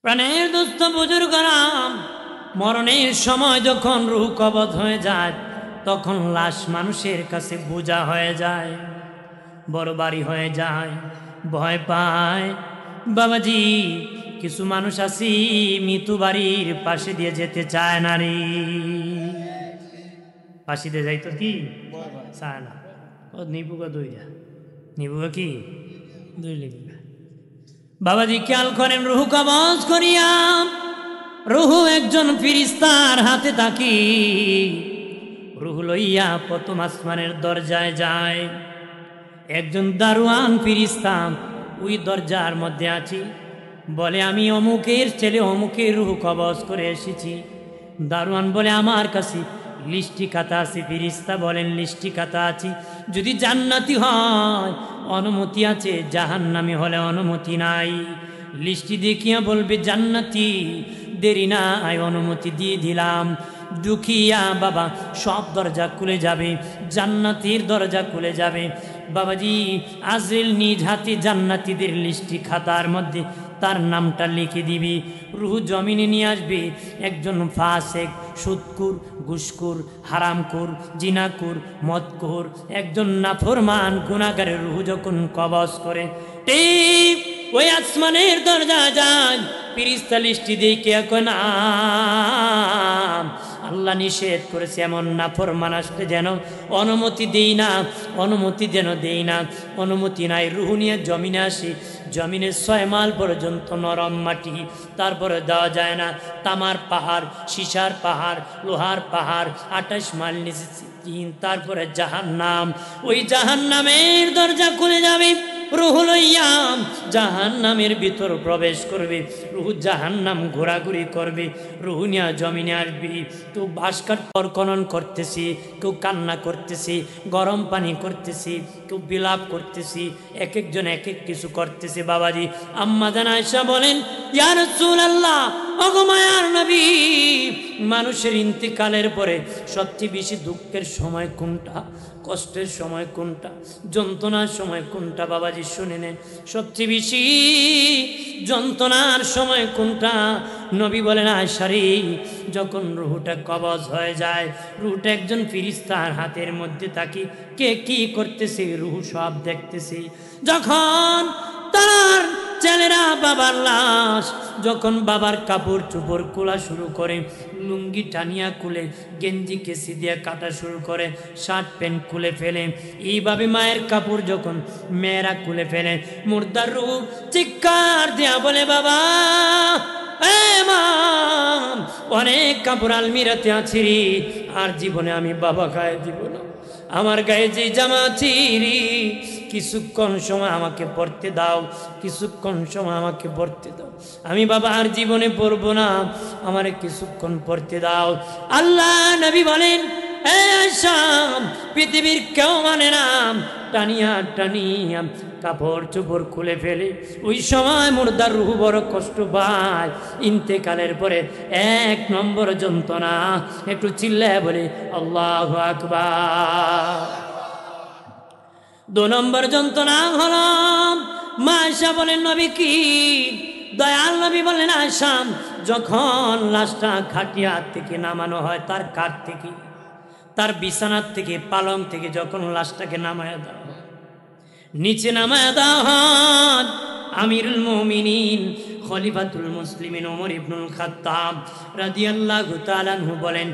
প্রাণের দোস্ত বুজুর্গরাম, মরণের সময় যখন রূহ কবজ হয়ে যায় তখন লাশ মানুষের কাছে বোঝা হয়ে যায়, বড় বাড়ি হয়ে যায়, ভয় পায়। বাবাজি, কিছু মানুষ আছি মৃত্যু বাড়ির পাশে দিয়ে যেতে চায় না রে। পাশে দিয়ে যাইতো কি চায় না। ও নিবুগা দইরা নিবুগা কি দুই লিখবে। বাবাজি খেয়াল করেন, রুহু কবজ করিয়া রুহু একজন ফিরিস্তার হাতে থাকি। রুহু লইয়া প্রথম আসমানের দরজায় যায়। একজন দারোয়ান ফিরিস্তা ওই দরজার মধ্যে আছি, বলে আমি অমুকের ছেলে অমুকের রুহু কবজ করে এসেছি। দারোয়ান বলে আমার কাছে লিস্টি খাতা আছে। ফিরিস্তা বলেন লিস্টি খাতা আছে, যদি জান্নাতি হয় অনুমতি আছে, জাহান্নামী হলে অনুমতি নাই। লিস্টি দেখিয়া বলবে জান্নাতি, দেরি না অনুমতি দিয়ে দিলাম। দুখিয়া বাবা সব দরজা খুলে যাবে, জান্নাতির দরজা খুলে যাবে। বাবাজি আজরাইল নিজ হাতে জান্নাতীদের লিস্টি খাতার মধ্যে তার নামটা লিখে দিবি। রুহ জমিনে নিয়ে আসবে একজন ফাসেক, সুদকুর, ঘুষকুর, হারামকুর, জিনাকুর, মদকুর, একজন নাফরমান গুনাহগারের রুহ যখন কবজ করে ঠিক ওই আসমানের দরজা যায়। ফেরেশতা লিস্টি দেখে এখন আল্লাহ নিষেধ করেছে এমন নাফরমান আসলে যেন অনুমতি দেই না, অনুমতি যেন দেই না। অনুমতি নাই। রুহ নিয়ে জমিনে আসে, জমিনে 6 মাইল পর্যন্ত নরম মাটি, তারপরে দেওয়া যায় না। তামার পাহাড়, সীসার পাহাড়, লোহার পাহাড়, 28 মাইল নিচে তিন, তারপরে জাহান্নাম। ওই জাহান্নামের দরজা খুলে যাবে, রুহ লইয়া জাহান্নামের ভিতর প্রবেশ করবে। রুহ জাহান্নাম ঘোরাঘুরি করবে, রুহ নিয়ে জমিনে আসবে। কেউ ভাস্কর খনন করতেছি, কেউ কান্না করতেছি, গরম পানি করতেছি, কেউ বিলাপ করতেছি, এক একজন এক এক কিছু করতেছে। বাবাজি আম্মা জান আয়েশা বলেন, ইয়া রাসূলুল্লাহ, ওগো মায়ার নবী, মানুষের ইন্তিকালের পরে সবচেয়ে বেশি দুঃখের সময় কোনটা, কষ্টের সময় কোনটা, যন্ত্রণার সময় কোনটা? বাবাজি শুনে নেন, সবচেয়ে বেশি যন্ত্রণার সময় কোনটা? নবী বলেন আয়েশা রে, যখন রুহটা কবজ হয়ে যায়, রুহটা একজন ফেরেশতার হাতের মধ্যে থাকি, কে কি করতেছে রুহ সব দেখতেছে। যখন তার ছেলেরা বাবার লাশ, যখন বাবার কাপড় চোপড় খোলা শুরু করে, লুঙ্গি টানিয়া খুলে, গেঞ্জি কেসি দিয়ে কাটা শুরু করে, শার্ট প্যান্ট খুলে ফেলে, এইভাবে মায়ের কাপড় যখন মেয়েরা খুলে ফেলে, মুর্দার রূহ চিৎকার দেয়া বলে, বাবা মা, অনেক কাপড় আলমিরাতে আছে রে, আর জীবনে আমি বাবা গায়ে দিব না। আমার গায়ে যে জামা আছে রে, কিছুক্ষণ সময় আমাকে পড়তে দাও, কিছুক্ষণ সময় আমাকে পড়তে দাও, আমি বাবা আর জীবনে পড়বো না, আমারে কিছুক্ষণ পড়তে দাও। আল্লাহ নবী বলেন, আয়েশা, পৃথিবীর কেউ মানে না, টানিয়া টানিয়া কাপড় চোপড় খুলে ফেলে। ওই সময় মুর্দার রুহ বড় কষ্ট পায়। ইন্তেকালের পরে 1 নম্বর যন্ত্রণা, একটু চিল্লায় বলে আল্লাহু আকবার। 2 নম্বর যন্ত্রণা হলো, মা আয়েশা বলেন নবী কি? দয়াল নবী বলেন আয়েশা, যখন লাশটা খাটিয়া থেকে নামানো হয়, তার কাঠ থেকে, তার বিছানার থেকে, পালং থেকে যখন লাশটাকে নামায়া দেওয়া হয়, নিচে নামায়া দেওয়া হয়, আমিরুল মুমিনিন খলিফাতুল মুসলিমিন ওমর ইবনুল খাত্তাব রাদিয়াল্লাহু তাআলা আনহু বলেন,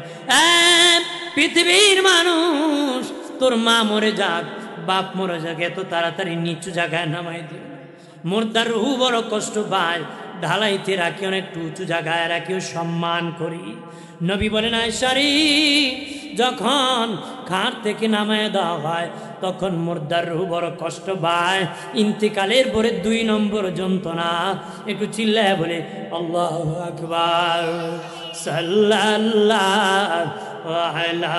পৃথিবীর মানুষ, তোর মা মরে যাক, বাপ মরে যাক, এত তাড়াতাড়ি নিচু জায়গায় নামাই দিও। মুর্দার রুহ বড় কষ্ট পায়, ঢালাইতে রাখি, অনেক উঁচু জায়গায় রাখিও, সম্মান করি। নবী বলেন আয়েশা রে, যখন খাট থেকে নামায় দেওয়া হয় তখন মুর্দার রুহ বড় কষ্ট পায়। ইন্তেকালের পরে 2 নম্বর যন্ত্রণা, একটু চিল্লায় বলে আল্লাহু আকবার। সাল্লাল্লাহু আলা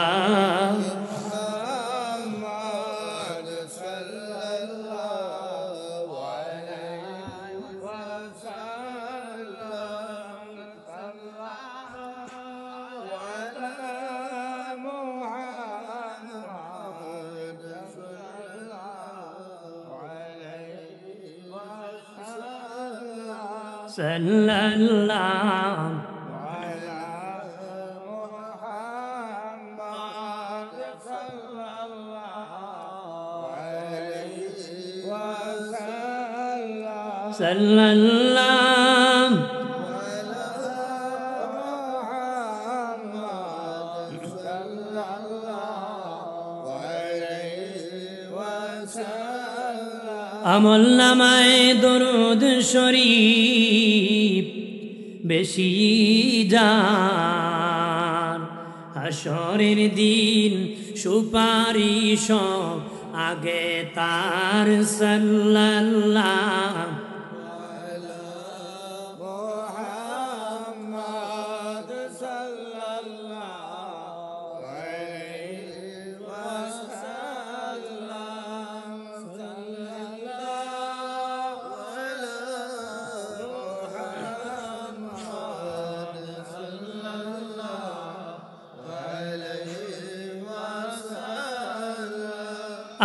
সাল্লাল্লাহু সাল্লাল্লাহু আমল নামায় দরুদ শরীফ বেশি যান, হাসরের দিন সুপারিশ আগে তার সাল্লাল্লাহু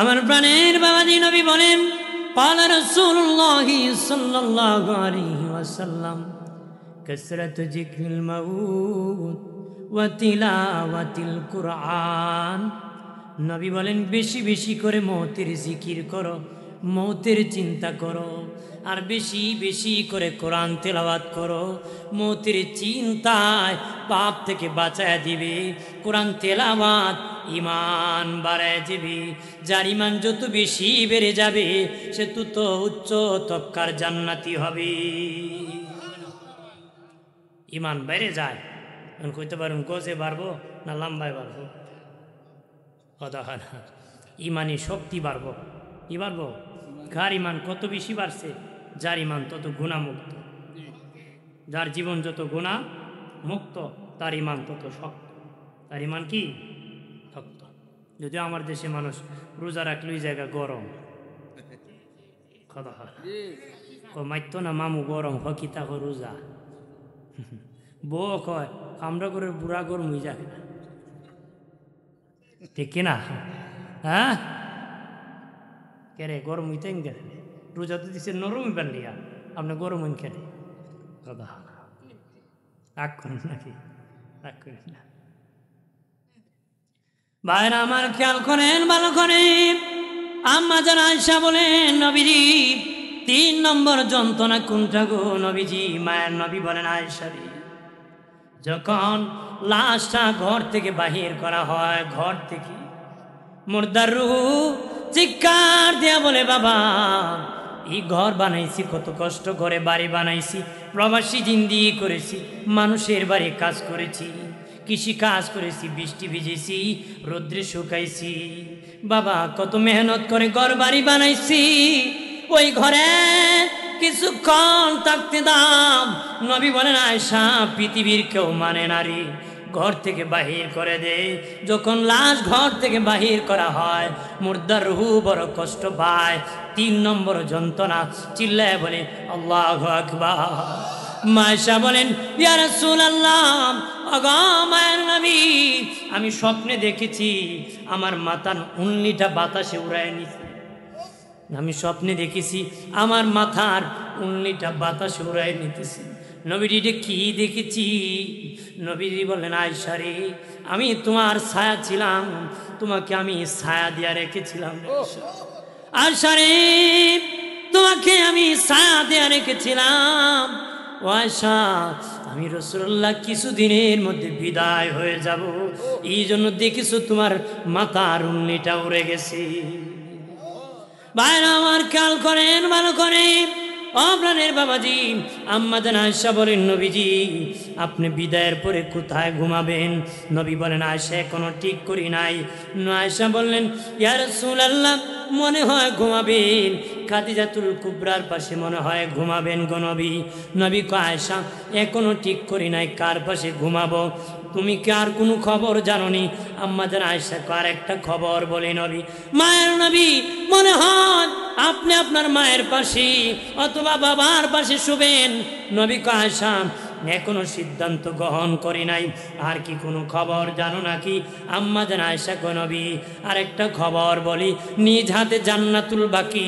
আমার প্রাণের বাবাজি নবী বলেন قال رسول الله صلى الله عليه وسلم كثرة ذكر الموت وتلاوة القرآن। নবী বলেন বেশি বেশি করে মওতের জিকির করো, মওতের চিন্তা করো, আর বেশি বেশি করে কোরআন তেলাওয়াত করো। মওতের চিন্তায় পাপ থেকে বাঁচায় দিবে, কোরআন তেলাওয়াত ইমান বাড়ায় দিবে। যার ইমান যত বেশি বেড়ে যাবে সে তত উচ্চ তবকার জান্নাতি হবে। ইমান বেড়ে যায়, কইতে পারুন গজে বাড়বো না লম্বায় বাড়বো, কথা হয় না। ইমানি শক্তি বাড়বো, কি বাড়বো? কার ইমান কত বেশি বাড়ছে? যার ইমান তত গুণামুক্ত। যার জীবন যত গুণা মুক্ত তার ইমান তত শক্ত। তার ইমান কি শক্ত। যদিও আমার দেশে মানুষ রোজা রাখলে ওই জায়গা গরম, কথা হয় মাইত না মামু গরম হকিতা রোজা। বউ কয় আমরা করে বুড়া গরম হয়ে যাবে না, ঠিক কিনা? হ্যাঁ কেরে গরম হইতেন গেলে রোজা তো দিচ্ছে নরম হইবেন নিয়া, আপনি গরম হইন কেন? কথা রাগ করেন নাকি? রাগ করেন না ভাইরা আমার, খেয়াল করেন ভালো করে। আম্মা জান আয়েশা বলেন নবীজি 3 নম্বর যন্ত্রণা কোনটা গো নবীজি? মায়ের নবী বলেন আয়েশা রে, যখন লাশটা ঘর থেকে বাহির করা হয়, ঘর থেকে মুর্দার রূহ চিৎকার দেয়া বলে বাবা এই ঘর বানাইছি কত কষ্ট করে, বাড়ি বানাইছি, প্রবাসী জিন্দিগি করেছি, মানুষের বাড়ি কাজ করেছি, কৃষি কাজ করেছি, বৃষ্টি ভিজেছি, রৌদ্রে শুকাইছি, বাবা কত মেহনত করে ঘর বাড়ি বানাইছি, ওই ঘরে কিছুক্ষণ থাকতে দাও। নবী বলেন আয়েশা পৃথিবীর কেউ মানে নারী ঘর থেকে বাহির করে দে। যখন লাশ ঘর থেকে বাহির করা হয় মুর্দার রূহ বড় কষ্ট পায়। 3 নম্বর যন্ত্রণা, চিল্লায় বলে আল্লাহু আকবার। আয়েশা বলেন ইয়া রাসূলুল্লাহ, ওগো মায়ের নবী আমি স্বপ্নে দেখেছি আমার মাথার উন্নিটা বাতাসে উড়ায় নিছে। আমি স্বপ্নে দেখেছি আমার মাথার উন্নিটা বাতাসে উড়ায় নিতেছি। নবীজি কি দেখেছি? নবীজি বললেন আয়েশা রে আমি তোমার ছায়া ছিলাম, তোমাকে আমি ছায়া দিয়া রেখেছিলাম। আয়েশা রে তোমাকে আমি ছায়া দিয়া রেখেছিলাম। ও আয়েশা আমি রাসূলুল্লাহ কিছুদিনের মধ্যে বিদায় হয়ে যাব, এই জন্য দেখিছো তোমার মাথার উন্নিটা উড়ে গেছে। ভাইরা আমার খেয়াল করেন ভালো করে। প্রাণের বাবাজি আম্মা জান আয়েশা বলেন নবীজি আপনি বিদায়ের পরে কোথায় ঘুমাবেন? নবী বলেন আয়েশা এখনো ঠিক করি নাই। আয়েশা বললেন ইয়া রাসূলুল্লাহ মনে হয় ঘুমাবেন খাদিজাতুল কুবরার পাশে মনে হয় ঘুমাবেন গো নবী। নবী কয় আয়েশা এখনো ঠিক করি নাই কার পাশে ঘুমাবো, তুমি কি আর কোনো খবর জানোনি? আম্মা জান আয়েশা কয় আর একটা খবর বলে নবী। মায়ের নবী মনে হয় আপনি আপনার মায়ের পাশে অথবা বাবার পাশে শুবেন। নবী কয় আয়েশা এখনো সিদ্ধান্ত গ্রহণ করি নাই। আর কি কোনো খবর জানো নাকি? আম্মা জান আয়েশা কো নবী আরেকটা খবর বলি, নিজ হাতে জান্নাতুল বাকি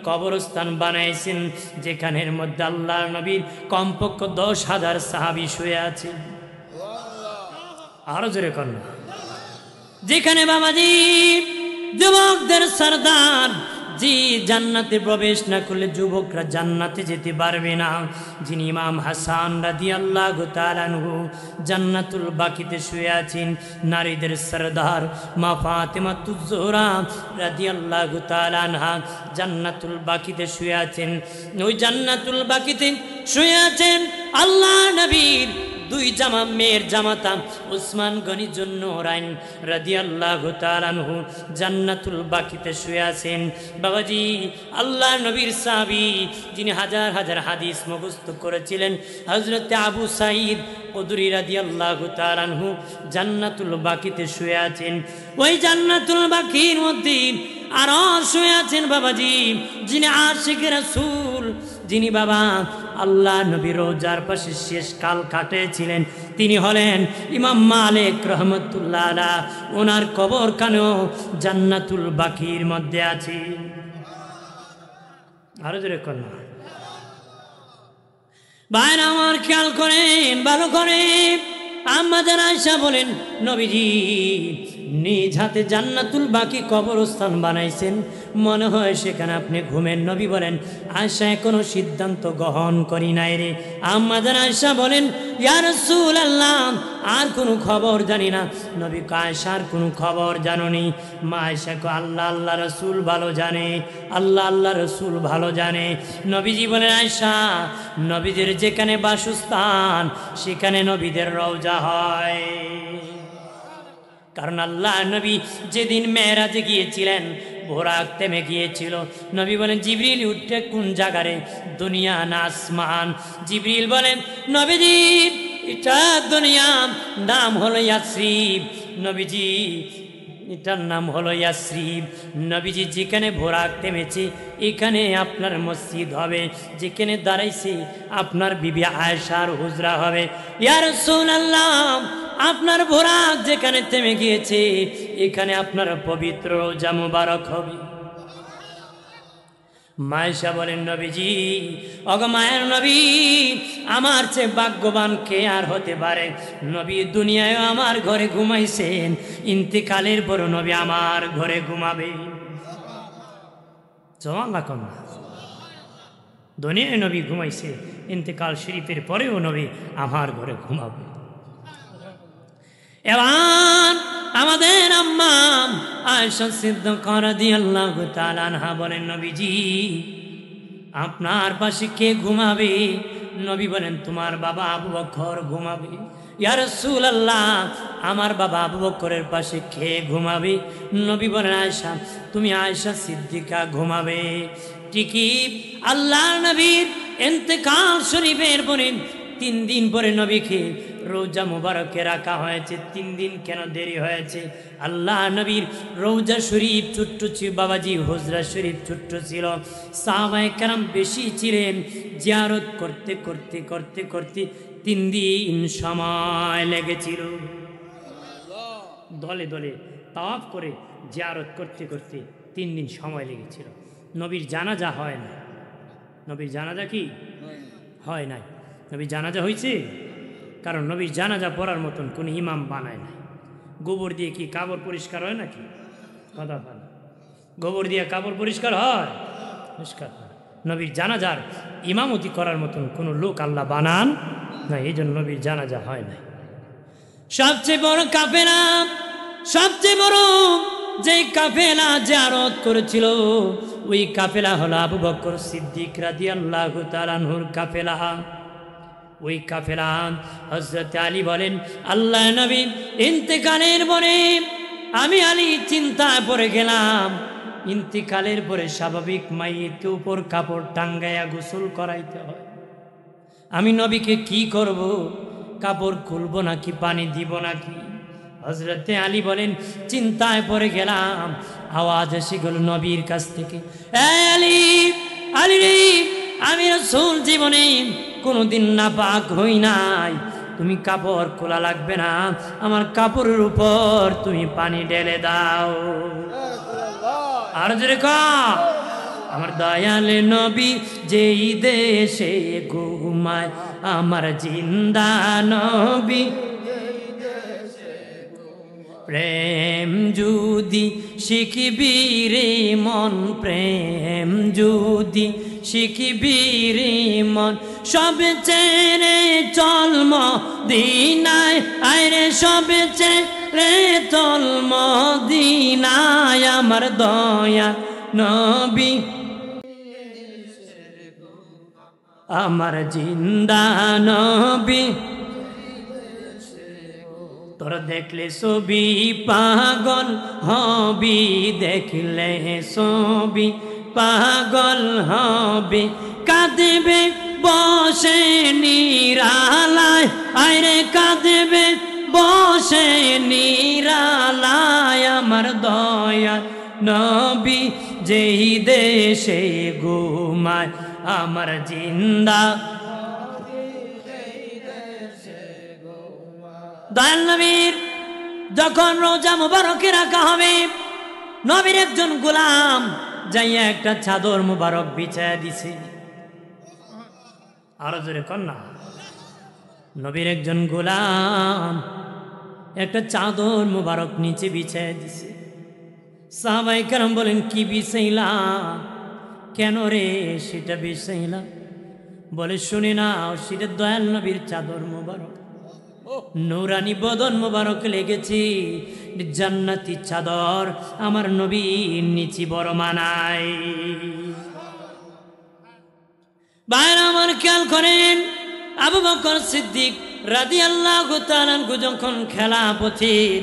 কবরস্থান বানাইছেন, যেখানের মধ্যে আল্লাহর নবীর কমপক্ষে 10,000 সাহাবী শুয়ে আছে। আরো জোরে কন্যা, যেখানে বাবাজি যুবকদের সরদার, জি জান্নাতে প্রবেশ না করলে যুবকরা জান্নাতে যেতে পারবে না, যিনি ইমাম হাসান রাদিয়াল্লাহু তাআলা আনহু জান্নাতুল বাকিতে শুয়ে আছেন, নারীদের সরদার মা ফাতেমাতুজ জোহরা রাদিয়াল্লাহু তাআলা আনহা জান্নাতুল বাকিতে শুয়ে আছেন। ওই জান্নাতুল বাকিতে শুয়ে আছেন আল্লাহ নবীর দুই জামা, মেয়ের জামাতা উসমান গনি জুন্নুরাইন রাদিয়াল্লাহু তাআলা আনহু জান্নাতুল বাকিতে শুয়ে আছেন। বাবাজি আল্লাহ নবীর সাহাবী, যিনি হাজার হাজার হাদিস মুখস্থ করেছিলেন, হযরতে আবু সাঈদ খুদরি রাদিয়াল্লাহু তাআলা আনহু জান্নাতুল বাকিতে শুয়ে আছেন। ওই জান্নাতুল বাকির মধ্যে আরো শুয়ে আছেন বাবাজি যিনি আশিকে রাসূল, যিনি বাবা আল্লাহ নবী রোজার পাশে শেষ কাল কাটিয়েছিলেন, তিনি হলেন ইমাম মালিক রহমতুল্লাহ আলাইহ। ওনার কবর কানেও জান্নাতুল বাকির মধ্যে আছে। আরো জোরে কন্যা, ভাইরা আমার খেয়াল করেন, ভালো করে। আম্মা জান আয়েশা বলেন নবীজি নিজ হাতে জান্নাতুল বাকি কবরস্থান বানাইছেন, মনে হয় সেখানে আপনি ঘুমেন। নবী বলেন আয়েশা এখনো সিদ্ধান্ত গ্রহণ করি নাই রে। আম্মা জান আয়েশা বলেন ইয়া রাসূলুল্লাহ আর কোনো খবর জানি না। নবী কয় আয়েশা আর কোনো খবর জানোনি? মা আয়েশা কয় আল্লাহ আল্লাহ রসুল ভালো জানে, আল্লাহ আল্লাহ রসুল ভালো জানে। নবীজি বলেন আয়েশা নবীদের যেখানে বাসস্থান সেখানে নবীদের রওজা হয়। কারণ আল্লাহ নবী যেদিন মেরাজে গিয়েছিলেন বোরাক থেমে গিয়েছিল। নবী বলেন জিবরিল উঠে কোন জায়গারে? দুনিয়া না আসমান? জিবরিল বলেন নবীজি এটা দুনিয়া, নাম হলো ইয়াসরিব। নবীজি এটার নাম হলো ইয়াসরিব। নবীজি যেখানে বোরাক থেমেছে এখানে আপনার মসজিদ হবে, যেখানে দাঁড়াইছে আপনার বিবি আয়েশার হুজরা হবে। ইয়া রাসূলুল্লাহ আপনার বোরাক যেখানে থেমে গিয়েছে এখানে আপনার পবিত্র রওজা মুবারক হবে। মায়েশা বলেন নবীজি ওগো মায়ের নবী আমার চেয়ে ভাগ্যবান কে আর হতে পারে? নবী দুনিয়ায় আমার ঘরে ঘুমাইছেন, ইন্তেকালের পর নবী আমার ঘরে ঘুমাবে। সুবহানাল্লাহ। দুনিয়ায় নবী ঘুমাইছে, ইন্তেকাল শরীফের পরেও নবী আমার ঘরে ঘুমাবে। এবার আমাদের আম্মা আয়েশা সিদ্দিকা রাদিয়াল্লাহু তাআলা আনহা বলেন নবীজি আপনার পাশে কে ঘুমাবে? নবী বলেন তোমার বাবা আবু বকর ঘুমাবে। ইয়া রাসূলুল্লাহ আমার বাবা আবু বকরের পাশে কে ঘুমাবে? নবী বলেন আয়েশা, তুমি আয়েশা সিদ্দিকা ঘুমাবে। ঠিকই আল্লাহর নবীর ইন্তেকাল শরীফের পরে 3 দিন পরে নবীকে রওজা মুবারকে রাখা হয়েছে। 3 দিন কেন দেরি হয়েছে? আল্লাহ নবীর রওজা শরীফ ছোট্ট ছিল বাবাজি, হুজরা শরীফ ছোট্ট ছিল, সাহাবায়ে কেরাম বেশি ছিলেন। জিয়ারত করতে করতে করতে করতে 3 দিন সময় লেগেছিল। দলে দলে তাওয়াফ করে জিয়ারত করতে করতে 3 দিন সময় লেগেছিল। নবীর জানাজা হয় না। নবীর জানাজা কি হয় নাই? নবীর জানাজা হয়েছে, কারণ নবীর জানাজা পড়ার মতন কোনো ইমাম বানায় না। গোবর দিয়ে কি কাপড় পরিষ্কার হয় নাকি? কথা বলে গোবর দিয়ে কাপড় পরিষ্কার হয়? পরিষ্কার হয়। নবীর জানাজার ইমামতি করার মতন কোনো লোক আল্লাহ বানান না, এই জন্য নবীর জানাজা হয় না। সবচেয়ে বড় কাফেলা, সবচেয়ে বড় যে কাফেলা জিয়ারত করেছিল ওই কাফেলা হলো আবু বকর সিদ্দিক রাদিয়াল্লাহু তাআলা আনহুর কাফেলা। ওই কাফেলা হযরত আলী বলেন আল্লাহ নবী ইন্তেকালের পরে আমি আলী চিন্তায় পড়ে গেলাম। ইন্তেকালের পরে স্বাভাবিক মাইয়েতকে উপর কাপড় টাঙ্গাইয়া গোসল করাইতে হয়। আমি নবীকে কি করব? কাপড় খুলবো নাকি পানি দিব নাকি? হযরত আলী বলেন চিন্তায় পড়ে গেলাম। আওয়াজ এসে গেল নবীর কাছ থেকে, এ আলী, আলী রে, আমি রাসূল জীবনে কোনোদিন নাপাক হই নাই, তুমি কাপড় খোলা লাগবে না, আমার কাপড়ের উপর তুমি পানি ঢেলে দাও। আর জোরে কও, আমার দয়াল নবী যেই দেশে ঘুমায়, আমার জিন্দা নবী প্রেম যদি শিখবি রে মন, প্রেম যদি শিখবি রে মন, সব ছেড়ে চল মদিনায়, আরে সব ছেড়ে চল মদিনায়, আমার দয়া নবী আমার জিন্দা নবী। তোর দেখলে ছবি পাগল হবি, দেখলে ছবি পাগল হবি, কাঁদবে বসে নিরালায়, আরে কাঁদবে বসে নিরালায়, আমার দয়া নবী যেই দেশে ঘুমায়, আমার জিন্দা দয়াল নবীর যখন রোজা মুবারকে রাখা হবে, নবীর একজন গোলাম যাইয়া একটা চাদর মুবারক বিছায়া দিছে। আরো জোরে কন্যা, নবীর একজন গোলাম একটা চাদর মুবারক নিচে বিছায়া দিছে। সাহাবায়ে কেরাম বলেন, কি বিছাইলা? কেন রে সেটা বিছাইলা? বলে, শুনে নাও, সেটা দয়াল নবীর চাদর মুবারক, নূরানি বদন মুবারক লেগেছি, জান্নাতি চাদর, আমার নবীর নিচে বড় মানায়। ভাইরা আমার খেয়াল করেন, আবু বকর সিদ্দিক রাদিয়াল্লাহু তাআলা আনহু যখন খেলাফতের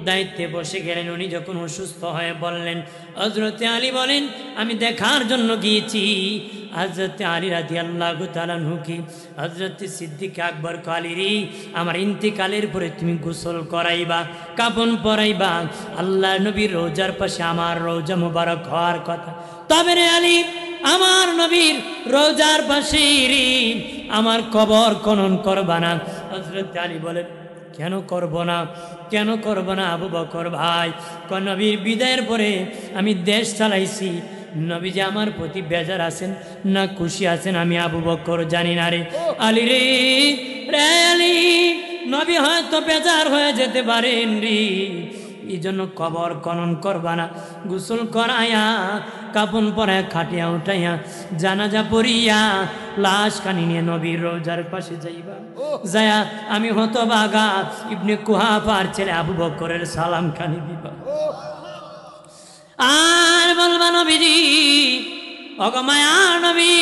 দায়িত্বে বসে গেলেন, উনি যখন অসুস্থ হয়ে বললেন, হযরতে আলী বলেন, আমি দেখার জন্য গিয়েছি হযরতে আলী রাদিয়াল্লাহু তাআলা আনহুকে। হযরতে সিদ্দিক আকবর আলীরে, আমার ইন্তেকালের পরে তুমি গোসল করাইবা, কাফন পরাইবা, আল্লাহ নবীর রোজার পাশে আমার রোজা মুবারক হওয়ার কথা। তবে রে আলী, আমার নবীর রোজার পাশে আমার কবর খনন করবা না। হযরতে আলী বলেন, কেন করব না, কেন করব না আবু বকর ভাই? নবীর বিদায়ের পরে আমি দেশ চালাইছি, নবী যে আমার প্রতি বেজার আছেন না খুশি আছেন আমি আবু বকর জানি না রে। আলী রে, রে আলী, নবী হয়তো বেজার হয়ে যেতে পারেন রে, এই জন্য কবর খনন করবা না, গোসল করাইয়া কাপন পরায় খাটিয়া উঠাইয়া জানাজা পড়িয়া লাশ খানি নিয়ে নবীর রোজার পাশে যাইবা। যায়া আমি হতভাগা ইবনে কুহাফার ছেলে আবু বকরের সালাম খানি দিবা, আর বলবা, নবীজি ওগো মায়ার নবী,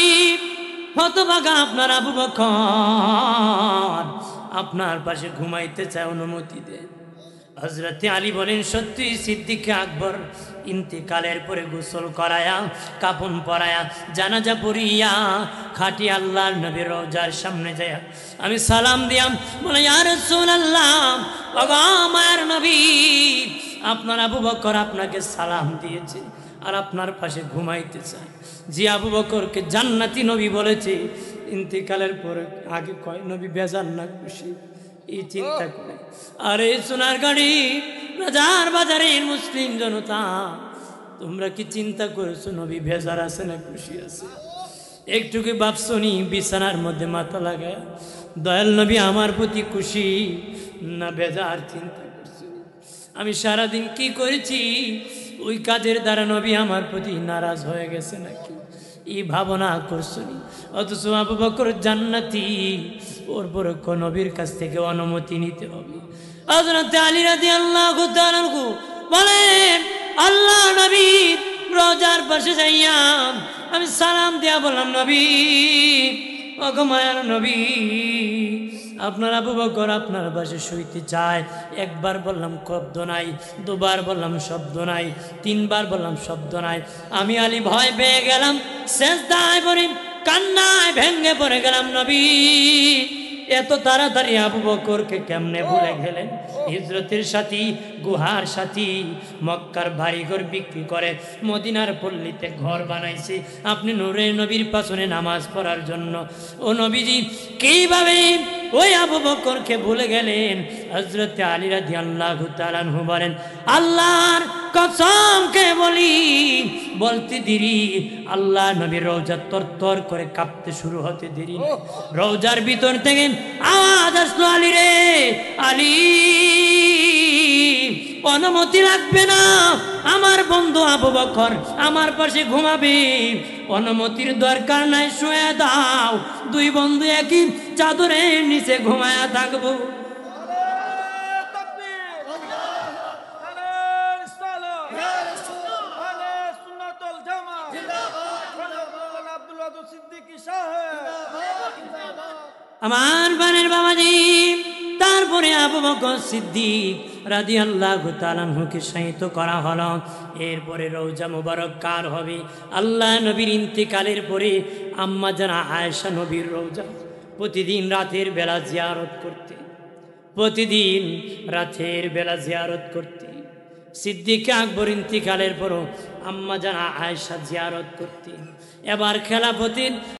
হতভাগা আপনার আবু বকর আপনার পাশে ঘুমাইতে চায়, অনুমতি দেন। হযরতে আলী বলেন, সত্যি সিদ্দিক আকবর ইন্তেকালের পরে গোসল করায়া কাফন পরায়া জানাজা পড়িয়া খাটি আল্লাহর নবীর রওজার সামনে যায়া আমি সালাম দিয়াম, বলে, ইয়া রাসূলুল্লাহ, ওগো মায়ার নবী, আপনার আবু বকর আপনাকে সালাম দিয়েছে আর আপনার পাশে ঘুমাইতে চায়। যে আবু বকরকে জান্নাতি নবী বলেছে, ইন্তেকালের পরে আগে কয় নবী বেজার না খুশি, এই চিন্তা করে। আরে সোনার গাড়ি, রাজার বাজারের মুসলিম জনতা, তোমরা কি চিন্তা করেছো নবী বেজার আছে না খুশি আছে? একটু কি ভাবছো নি বিছানার মধ্যে মাথা লাগায় দয়াল নবী আমার প্রতি খুশি না বেজার? চিন্তা করছো আমি সারাদিন কি করেছি, ওই কাজের দ্বারা নবী আমার প্রতি নারাজ হয়ে গেছে নাকি, এই ভাবনা করছো নি? অথচ আবু বকর জান্নাতি, ওর পরে নবীর কাছ থেকে অনুমতি নিতে হবে। হযরত আলী রাদিয়াল্লাহু তাআলা আনহু বলেন, আল্লাহ নবী রোজার পাশে যাইয়া আমি সালাম দিয়া বললাম, নবী, ওগো মায়ার নবী, আপনার আবু বকর আপনার পাশে শুইতে চায়। একবার বললাম শব্দ নাই, দুবার বললাম শব্দ নাই, তিনবার বললাম শব্দ নাই। আমি আলী ভয় পেয়ে গেলাম, সেজদায় পড়ে কান্নায় ভেঙ্গে পড়ে গেলাম, নবী এত তাড়াতাড়ি আবু বকরকে কেমনে ভুলে গেলেন? হিজরতের সাথী, গুহার সাথী, মক্কার বাড়িঘর বিক্রি করে মদিনার পল্লীতে ঘর বানাইছে আপনি নূরের নবীর পাশনে নামাজ পড়ার জন্য। ও নবীজি কিভাবে ওই আবু বকরকে ভুলে গেলেন? হযরতে আলী রাদিয়াল্লাহু তাআলা আনহু বলেন, আল্লাহর কসম কে বলি, বলতে দেরি আল্লাহ নবীর রওজা তরতর করে কাঁপতে শুরু হতে দেরি রওজার ভিতর থেকে আওয়াজ আসলো, আলী রে আলী, অনুমতি লাগবে না, আমার বন্ধু আবু বকর আমার পাশে ঘুমাবে, অনুমতির দরকার নাই, শুয়ে দাও, দুই বন্ধু একই চাদরের নিচে ঘুমায়া থাকবো। আমার বানের বাবাজি, তারপরে আবু বকর সিদ্দিক রাদিয়াল্লাহু তাআলা আনহুকে শায়িত করা হলো। এরপরে রওজা মুবারক কার হবে? আল্লাহ নবীর ইন্তেকালের পরে আম্মা জানা আয়েশা নবীর রওজা প্রতিদিন রাতের বেলা জিয়ারত করতে, প্রতিদিন রাতের বেলা জিয়ারত করতে। সিদ্দিক আকবর ইন্তেকালের পরও আম্মা জানা আয়েশা জিয়ারত করতে। এবার খেলাফতের